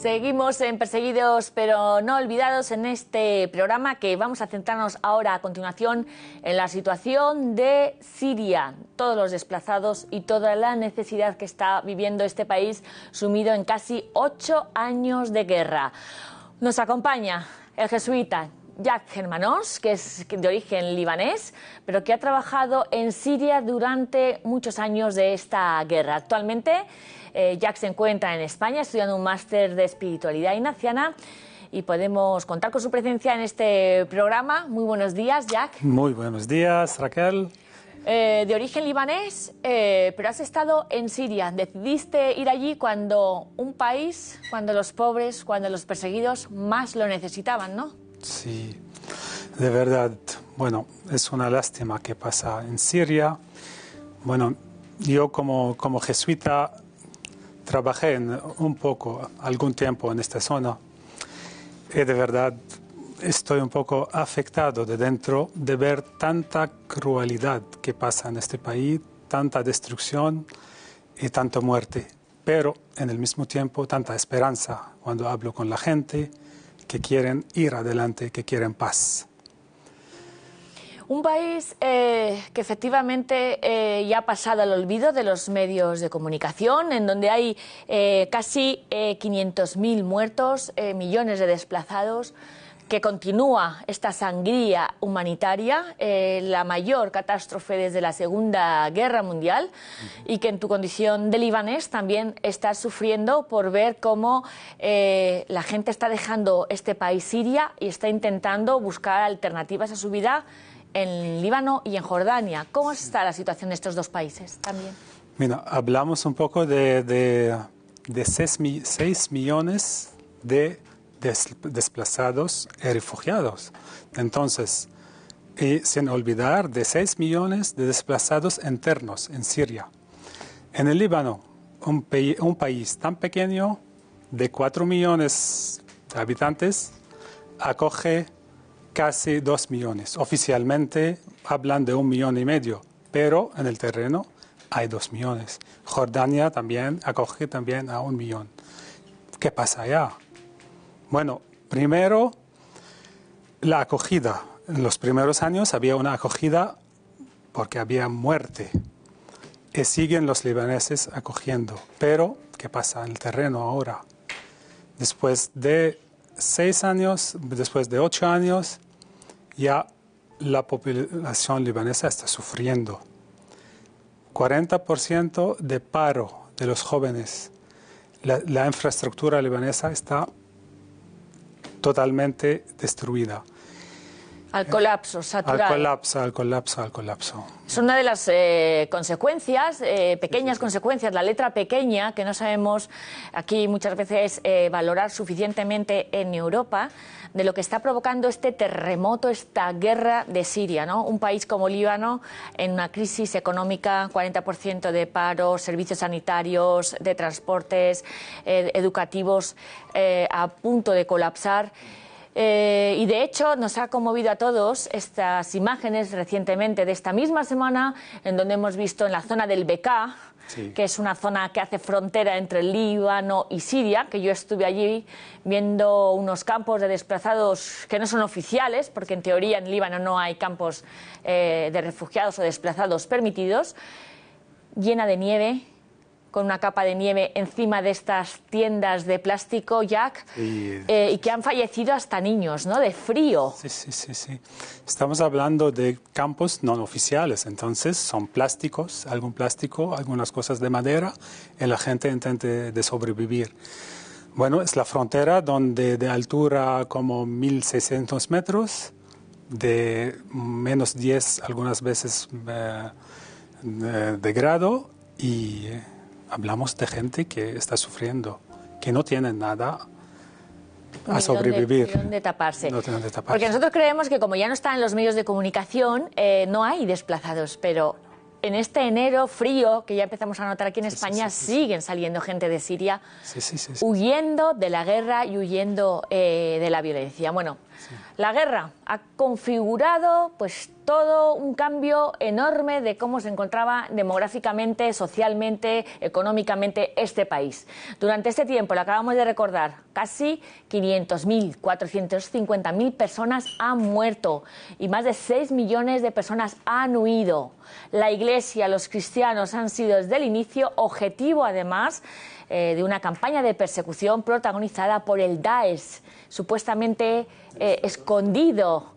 Seguimos en Perseguidos pero no olvidados en este programa que vamos a centrarnos ahora a continuación en la situación de Siria, todos los desplazados y toda la necesidad que está viviendo este país sumido en casi 8 años de guerra. Nos acompaña el jesuita Jacques Hermanos, que es de origen libanés, pero que ha trabajado en Siria durante muchos años de esta guerra. Actualmente, Jacques se encuentra en España estudiando un máster de espiritualidad ignaciana y podemos contar con su presencia en este programa. Muy buenos días, Jacques. Muy buenos días, Raquel. De origen libanés, pero has estado en Siria. Decidiste ir allí cuando un país, cuando los pobres, cuando los perseguidos más lo necesitaban, ¿no? Sí, de verdad. Bueno, es una lástima que pasa en Siria. Bueno, yo como jesuita trabajé algún tiempo en esta zona y de verdad estoy un poco afectado de dentro de ver tanta crueldad que pasa en este país, tanta destrucción y tanta muerte, pero en el mismo tiempo tanta esperanza cuando hablo con la gente que quieren ir adelante, que quieren paz. Un país que efectivamente ya ha pasado al olvido de los medios de comunicación, en donde hay casi 500.000 muertos, millones de desplazados, que continúa esta sangría humanitaria, la mayor catástrofe desde la Segunda Guerra Mundial, y que en tu condición de libanés también estás sufriendo por ver cómo la gente está dejando este país, Siria, y está intentando buscar alternativas a su vida en Líbano y en Jordania. ¿Cómo está la situación de estos dos países también? Mira, hablamos un poco de 6 millones de desplazados y refugiados. Entonces, y sin olvidar de 6 millones de desplazados internos en Siria. En el Líbano, un país tan pequeño, de 4 millones de habitantes, acoge casi 2 millones. Oficialmente hablan de 1,5 millones, pero en el terreno hay 2 millones. Jordania también acoge a 1 millón. ¿Qué pasa allá? Bueno, primero, la acogida. En los primeros años había una acogida porque había muerte. Y siguen los libaneses acogiendo. Pero, ¿qué pasa en el terreno ahora? Después de 6 años, después de 8 años, ya la población libanesa está sufriendo. 40% de paro de los jóvenes. La infraestructura libanesa está totalmente destruida. Al colapso, saturado. Al colapso. Es una de las consecuencias, pequeñas consecuencias, la letra pequeña, que no sabemos aquí muchas veces valorar suficientemente en Europa, de lo que está provocando este terremoto, esta guerra de Siria, ¿no? Un país como Líbano en una crisis económica, 40% de paro, servicios sanitarios, de transportes, educativos a punto de colapsar. Y de hecho nos ha conmovido a todos estas imágenes recientemente de esta misma semana, en donde hemos visto en la zona del Bekaa, sí, que es una zona que hace frontera entre Líbano y Siria, que yo estuve allí viendo unos campos de desplazados que no son oficiales, porque en teoría en Líbano no hay campos de refugiados o desplazados permitidos, llena de nieve, con una capa de nieve encima de estas tiendas de plástico, Jack, y que han fallecido hasta niños, ¿no? De frío. Sí. Estamos hablando de campos no oficiales, entonces son plásticos, algún plástico, algunas cosas de madera, y la gente intenta de sobrevivir. Bueno, es la frontera donde de altura como 1.600 metros, de menos 10 algunas veces de grado, y hablamos de gente que está sufriendo, que no tiene nada a sobrevivir. Ni dónde taparse. No tiene dónde taparse. Porque nosotros creemos que como ya no están en los medios de comunicación, no hay desplazados, pero en este enero frío que ya empezamos a notar aquí en España, siguen saliendo gente de Siria huyendo de la guerra y huyendo de la violencia. Bueno, La guerra ha configurado pues todo un cambio enorme de cómo se encontraba demográficamente, socialmente, económicamente este país. Durante este tiempo, lo acabamos de recordar, casi 500.000, 450.000 personas han muerto y más de 6 millones de personas han huido. La Iglesia, los cristianos han sido desde el inicio objetivo, además, de una campaña de persecución protagonizada por el Daesh, supuestamente escondido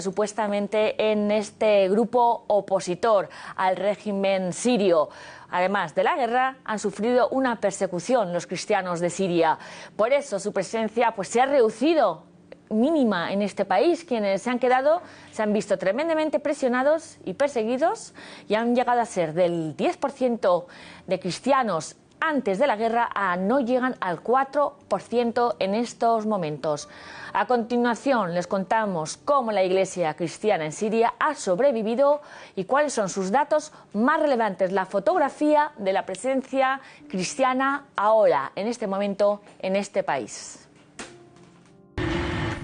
supuestamente en este grupo opositor al régimen sirio. Además de la guerra, han sufrido una persecución los cristianos de Siria. Por eso su presencia pues, se ha reducido, mínima en este país. Quienes se han quedado se han visto tremendamente presionados y perseguidos y han llegado a ser del 10% de cristianos antes de la guerra a no llegan al 4% en estos momentos. A continuación les contamos cómo la Iglesia cristiana en Siria ha sobrevivido y cuáles son sus datos más relevantes, la fotografía de la presencia cristiana ahora, en este momento, en este país.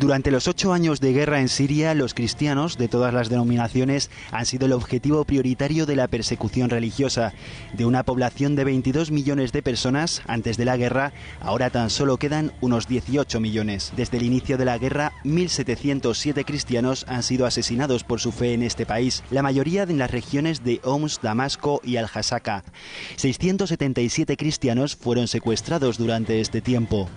Durante los 8 años de guerra en Siria, los cristianos de todas las denominaciones han sido el objetivo prioritario de la persecución religiosa. De una población de 22 millones de personas antes de la guerra, ahora tan solo quedan unos 18 millones. Desde el inicio de la guerra, 1.707 cristianos han sido asesinados por su fe en este país, la mayoría en las regiones de Homs, Damasco y Al-Hasaka. 677 cristianos fueron secuestrados durante este tiempo.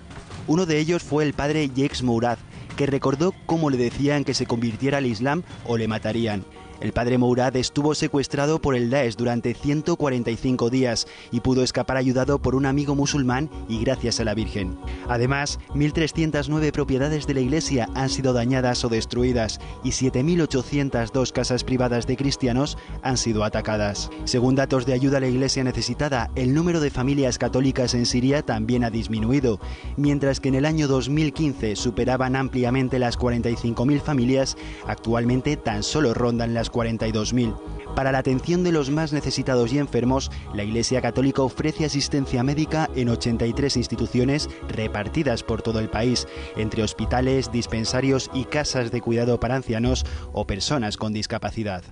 Uno de ellos fue el padre Yex Mourad, que recordó cómo le decían que se convirtiera al Islam o le matarían. El padre Mourad estuvo secuestrado por el Daesh durante 145 días y pudo escapar ayudado por un amigo musulmán y gracias a la Virgen. Además, 1.309 propiedades de la iglesia han sido dañadas o destruidas y 7.802 casas privadas de cristianos han sido atacadas. Según datos de ayuda a la iglesia necesitada, el número de familias católicas en Siria también ha disminuido, mientras que en el año 2015 superaban ampliamente las 45.000 familias, actualmente tan solo rondan las 42.000. Para la atención de los más necesitados y enfermos, la Iglesia Católica ofrece asistencia médica en 83 instituciones repartidas por todo el país, entre hospitales, dispensarios y casas de cuidado para ancianos o personas con discapacidad.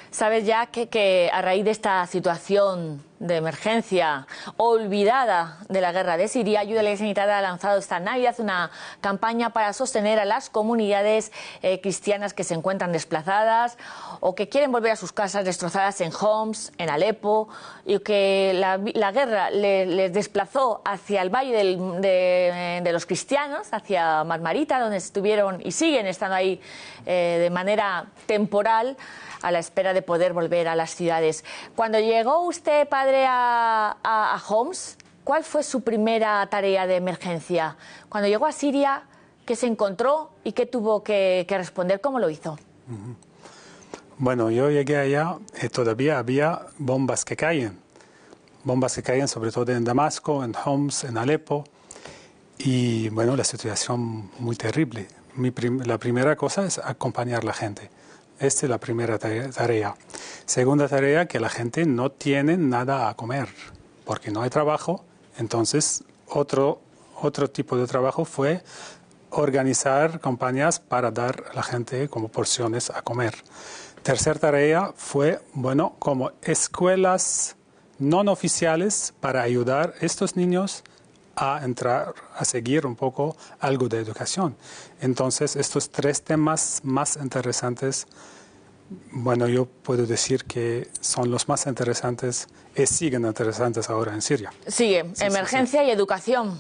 Sabes ya que a raíz de esta situación de emergencia olvidada de la guerra de Siria, Ayuda a la Iglesia Necesitada ha lanzado esta Navidad una campaña para sostener a las comunidades cristianas que se encuentran desplazadas o que quieren volver a sus casas destrozadas en Homs, en Alepo, y que la guerra les desplazó hacia el valle de los cristianos, hacia Marmarita, donde estuvieron y siguen estando ahí de manera temporal, a la espera de poder volver a las ciudades. Cuando llegó usted, padre, a Homs, ¿cuál fue su primera tarea de emergencia? Cuando llegó a Siria, ¿qué se encontró y qué tuvo que responder? ¿Cómo lo hizo? Bueno, yo llegué allá y todavía había bombas que caían sobre todo en Damasco, en Homs, en Alepo, y bueno, la situación muy terrible. La primera cosa es acompañar a la gente. Esta es la primera tarea. Segunda tarea, que la gente no tiene nada a comer, porque no hay trabajo. Entonces, otro tipo de trabajo fue organizar campañas para dar a la gente como porciones a comer. Tercera tarea fue, bueno, como escuelas no oficiales para ayudar a estos niños a entrar, a seguir un poco algo de educación. Entonces, estos tres temas más interesantes, bueno, yo puedo decir que son los más interesantes y siguen interesantes ahora en Siria. Sigue, sí, emergencia y educación.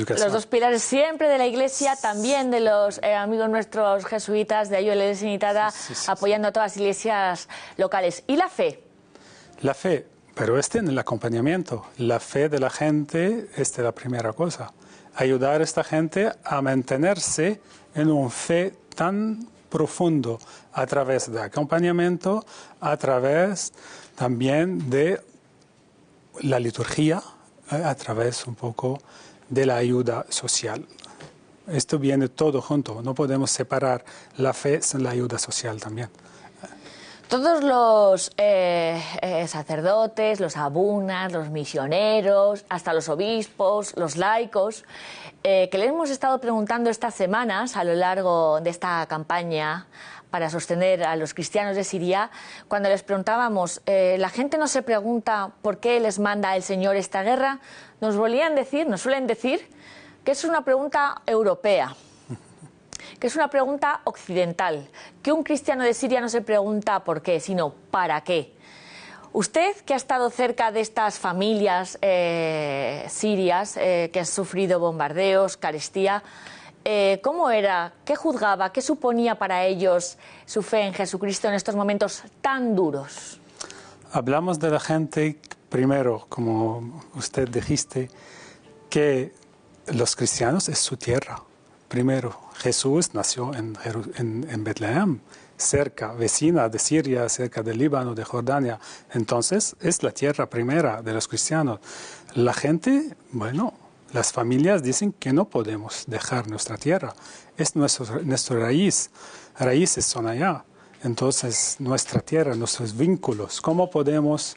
Los dos pilares siempre de la Iglesia, también de los amigos nuestros jesuitas de Ayuda a la Iglesia Necesitada, apoyando a todas las iglesias locales. ¿Y la fe? La fe. Pero en el acompañamiento, la fe de la gente es la primera cosa. Ayudar a esta gente a mantenerse en una fe tan profundo a través de acompañamiento, a través también de la liturgia, a través un poco de la ayuda social. Esto viene todo junto, no podemos separar la fe sin la ayuda social también. Todos los sacerdotes, los abunas, los misioneros, hasta los obispos, los laicos, que les hemos estado preguntando estas semanas a lo largo de esta campaña para sostener a los cristianos de Siria, cuando les preguntábamos, la gente no se pregunta por qué les manda el Señor esta guerra, nos suelen decir que es una pregunta europea, que es una pregunta occidental, que un cristiano de Siria no se pregunta por qué, sino para qué. Usted, que ha estado cerca de estas familias sirias que han sufrido bombardeos, carestía, ¿cómo era? ¿Qué juzgaba? ¿Qué suponía para ellos su fe en Jesucristo en estos momentos tan duros? Hablamos de la gente, primero, como usted dijiste, que los cristianos es su tierra. Primero, Jesús nació en Betlehem, cerca, vecina de Siria, cerca del Líbano, de Jordania. Entonces, es la tierra primera de los cristianos. La gente, bueno, las familias dicen que no podemos dejar nuestra tierra. Es nuestra raíz. Raíces son allá. Entonces, nuestra tierra, nuestros vínculos, ¿cómo podemos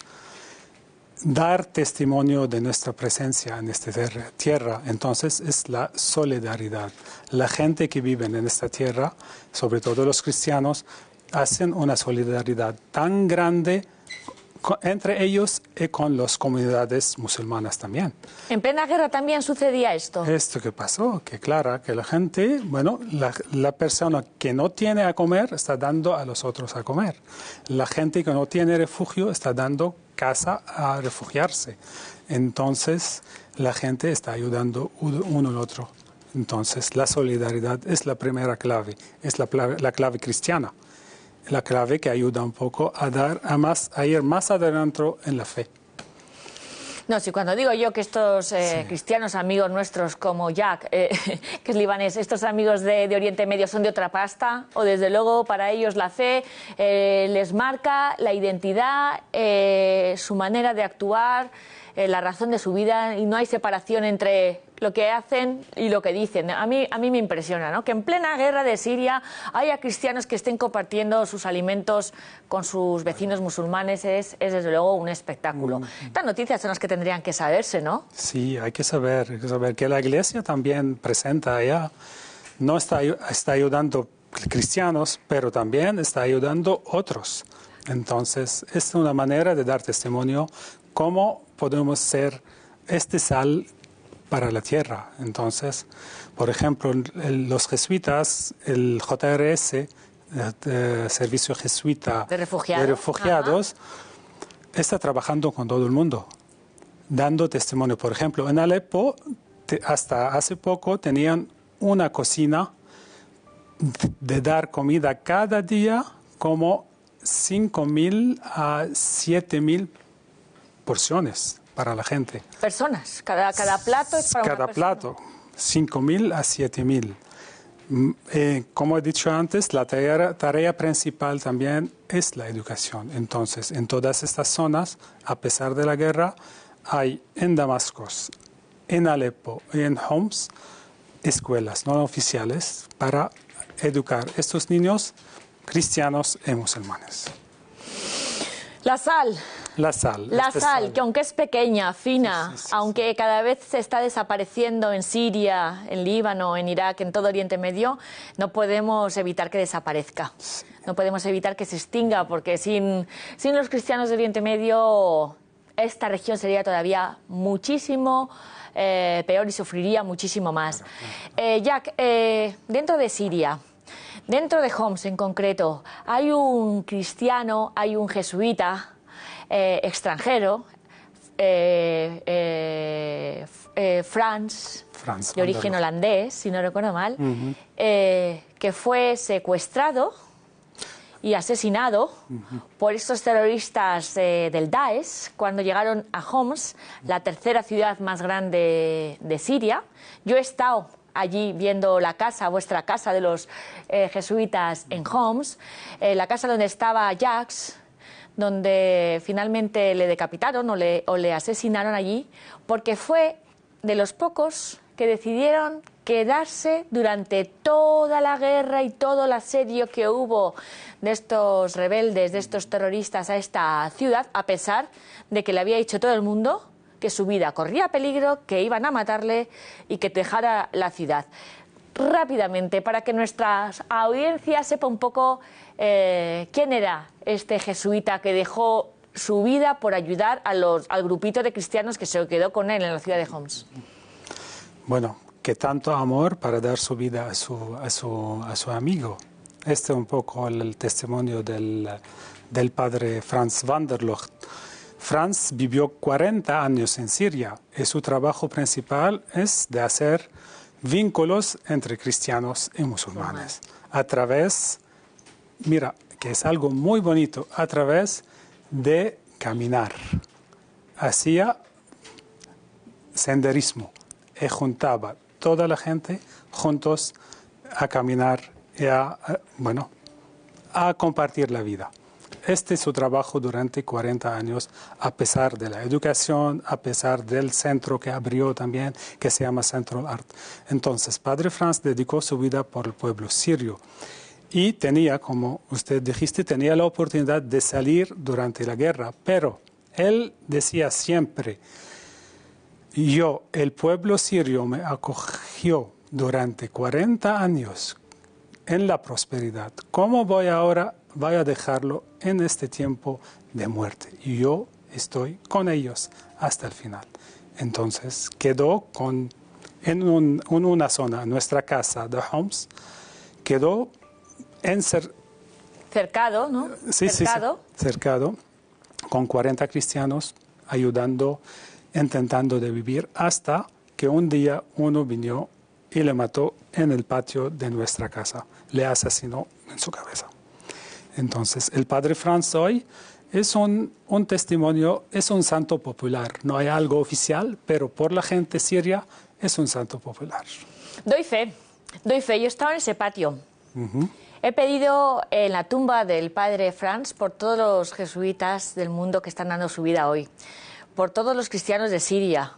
dar testimonio de nuestra presencia en esta tierra? Entonces es la solidaridad. La gente que vive en esta tierra, sobre todo los cristianos, hacen una solidaridad tan grande entre ellos y con las comunidades musulmanas también. ¿En plena guerra también sucedía esto? Esto que pasó, que claro, que la gente, bueno, la persona que no tiene a comer está dando a los otros a comer. La gente que no tiene refugio está dando casa a refugiarse. Entonces, la gente está ayudando uno al otro. Entonces, la solidaridad es la primera clave, es la clave cristiana. La clave que ayuda un poco a ir más adelante en la fe. No, si cuando digo yo que estos cristianos amigos nuestros como Jack, que es libanés, estos amigos de Oriente Medio son de otra pasta, o desde luego para ellos la fe les marca la identidad, su manera de actuar, la razón de su vida, y no hay separación entre lo que hacen y lo que dicen. A mí me impresiona, ¿no?, que en plena guerra de Siria haya cristianos que estén compartiendo sus alimentos con sus vecinos musulmanes. Es desde luego un espectáculo. Estas noticias son las que tendrían que saberse, ¿no? Sí, hay que saber que la Iglesia también presenta allá, no está ayudando cristianos, pero también está ayudando otros. Entonces, es una manera de dar testimonio cómo podemos ser este sal para la tierra. Entonces, por ejemplo, los jesuitas, el JRS, Servicio Jesuita de Refugiados, está trabajando con todo el mundo, dando testimonio. Por ejemplo, en Alepo, hasta hace poco tenían una cocina de dar comida cada día como 5.000 a 7.000 porciones para la gente. Personas, cada plato es para cada una persona. Plato, 5.000 a 7.000. Como he dicho antes, la tarea principal también es la educación. Entonces, en todas estas zonas, a pesar de la guerra, hay en Damasco, en Alepo y en Homs escuelas no oficiales para educar a estos niños cristianos y musulmanes. La sal. La sal, que aunque es pequeña, fina, sí. Aunque cada vez se está desapareciendo en Siria, en Líbano, en Irak, en todo Oriente Medio, no podemos evitar que desaparezca. Sí. No podemos evitar que se extinga, porque sin los cristianos de Oriente Medio esta región sería todavía muchísimo peor y sufriría muchísimo más. Claro. Jack, dentro de Siria, dentro de Homs en concreto, hay un cristiano, hay un jesuita extranjero, Frans, de origen holandés, si no recuerdo mal, que fue secuestrado y asesinado por estos terroristas del Daesh cuando llegaron a Homs, la tercera ciudad más grande de Siria. Yo he estado allí viendo la casa, vuestra casa de los jesuitas en Homs, la casa donde estaba Jacques, donde finalmente le decapitaron o le asesinaron allí, porque fue de los pocos que decidieron quedarse durante toda la guerra y todo el asedio que hubo de estos rebeldes, de estos terroristas a esta ciudad, a pesar de que le había dicho todo el mundo que su vida corría peligro, que iban a matarle y que dejara la ciudad. Rápidamente, para que nuestra audiencia sepa un poco quién era este jesuita que dejó su vida por ayudar al grupito de cristianos que se quedó con él en la ciudad de Homs. Bueno, que tanto amor para dar su vida a su amigo. Este es un poco el testimonio del padre Franz van der Lugt. Franz vivió 40 años en Siria y su trabajo principal es de hacer vínculos entre cristianos y musulmanes. A través, mira, que es algo muy bonito, a través de caminar. Hacía senderismo y juntaba toda la gente juntos a caminar y a compartir la vida. Este es su trabajo durante 40 años, a pesar de la educación, a pesar del centro que abrió también, que se llama Central Art. Entonces, Padre Franz dedicó su vida por el pueblo sirio y tenía, como usted dijiste, tenía la oportunidad de salir durante la guerra, pero él decía siempre: el pueblo sirio me acogió durante 40 años en la prosperidad. ¿Cómo voy a dejarlo en este tiempo de muerte? Y yo estoy con ellos hasta el final. Entonces quedó en una zona, nuestra casa de Homs, quedó cercado, ¿no? Sí, cercado. Sí, cercado, con 40 cristianos ayudando, intentando de vivir, hasta que un día uno vino y le mató en el patio de nuestra casa. Le asesinó en su cabeza. Entonces, el padre Franz hoy es un testimonio, es un santo popular. No hay algo oficial, pero por la gente siria es un santo popular. Doy fe. Yo estaba en ese patio. He pedido en la tumba del padre Franz por todos los jesuitas del mundo que están dando su vida hoy, por todos los cristianos de Siria,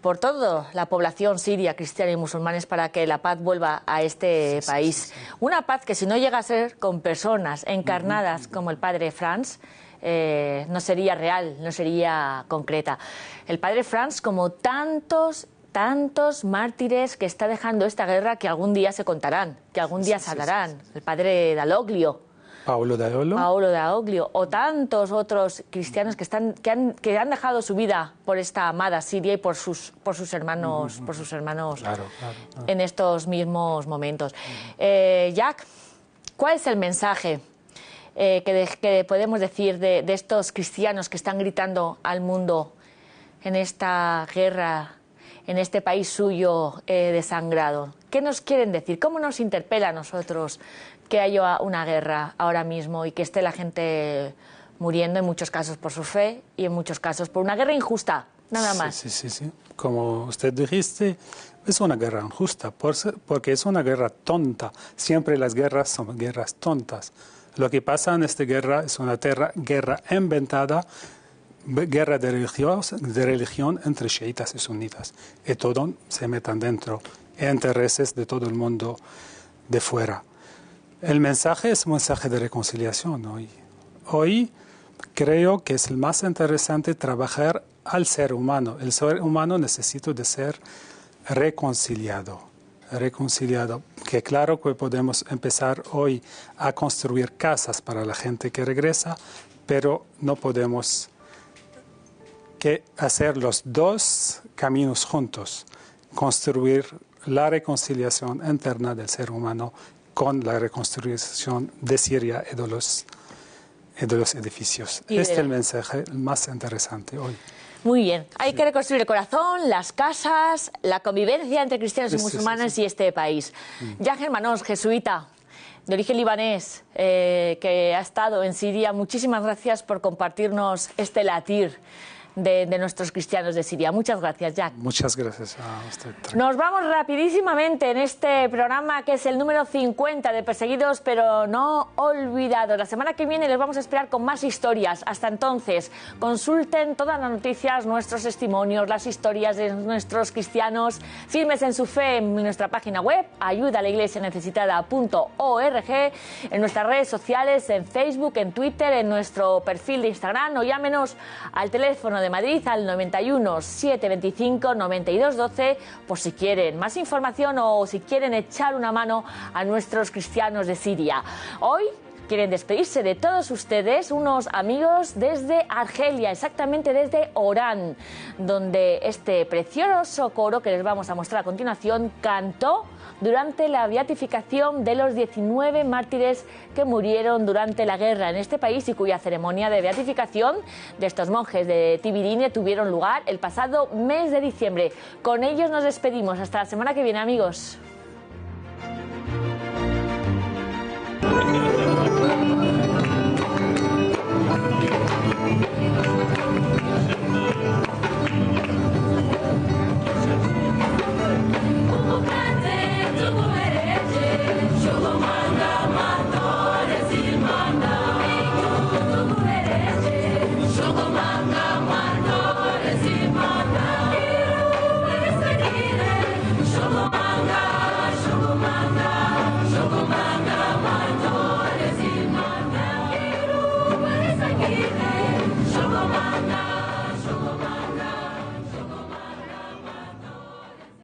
por toda la población siria, cristiana y musulmanes, para que la paz vuelva a este país. Una paz que, si no llega a ser con personas encarnadas como el padre Franz, no sería real, no sería concreta. El padre Franz, como tantos mártires que está dejando esta guerra, que algún día se contarán, que algún día se hablarán. El padre Daoglio. Paolo Daoglio, o tantos otros cristianos que han dejado su vida por esta amada Siria y por sus hermanos, claro. En estos mismos momentos. Jack, ¿cuál es el mensaje que podemos decir de estos cristianos que están gritando al mundo en esta guerra, en este país suyo desangrado? ¿Qué nos quieren decir? ¿Cómo nos interpela a nosotros que haya una guerra ahora mismo y que esté la gente muriendo, en muchos casos por su fe y en muchos casos por una guerra injusta, nada más? Sí. Como usted dijiste, es una guerra injusta porque es una guerra tonta. Siempre las guerras son guerras tontas. Lo que pasa en esta guerra es una guerra inventada, guerra de religión entre chiitas y sunitas. Y todo se metan dentro, intereses de todo el mundo de fuera. El mensaje es un mensaje de reconciliación hoy. Hoy creo que es el más interesante trabajar al ser humano. El ser humano necesita de ser reconciliado. Que claro que podemos empezar hoy a construir casas para la gente que regresa, pero no podemos hacer los dos caminos juntos. Construir la reconciliación interna del ser humano con la reconstrucción de Siria y de los edificios. Este es el mensaje más interesante hoy. Muy bien. Hay que reconstruir el corazón, las casas, la convivencia entre cristianos y musulmanes y este país. Jack Hermanos, jesuita, de origen libanés, que ha estado en Siria, muchísimas gracias por compartirnos este latir de nuestros cristianos de Siria. Muchas gracias, Jack. Muchas gracias a usted. Nos vamos rapidísimamente en este programa que es el número 50 de Perseguidos pero no olvidados. La semana que viene les vamos a esperar con más historias. Hasta entonces, consulten todas las noticias, nuestros testimonios, las historias de nuestros cristianos firmes en su fe en nuestra página web, ayudalaiglesianecesitada.org, en nuestras redes sociales, en Facebook, en Twitter, en nuestro perfil de Instagram, o llámenos al teléfono de Madrid al 91 725 92 12 por si quieren más información o si quieren echar una mano a nuestros cristianos de Siria. Hoy quieren despedirse de todos ustedes, unos amigos desde Argelia, exactamente desde Orán, donde este precioso coro que les vamos a mostrar a continuación cantó durante la beatificación de los 19 mártires que murieron durante la guerra en este país y cuya ceremonia de beatificación de estos monjes de Tibirine tuvieron lugar el pasado mes de diciembre. Con ellos nos despedimos. Hasta la semana que viene, amigos.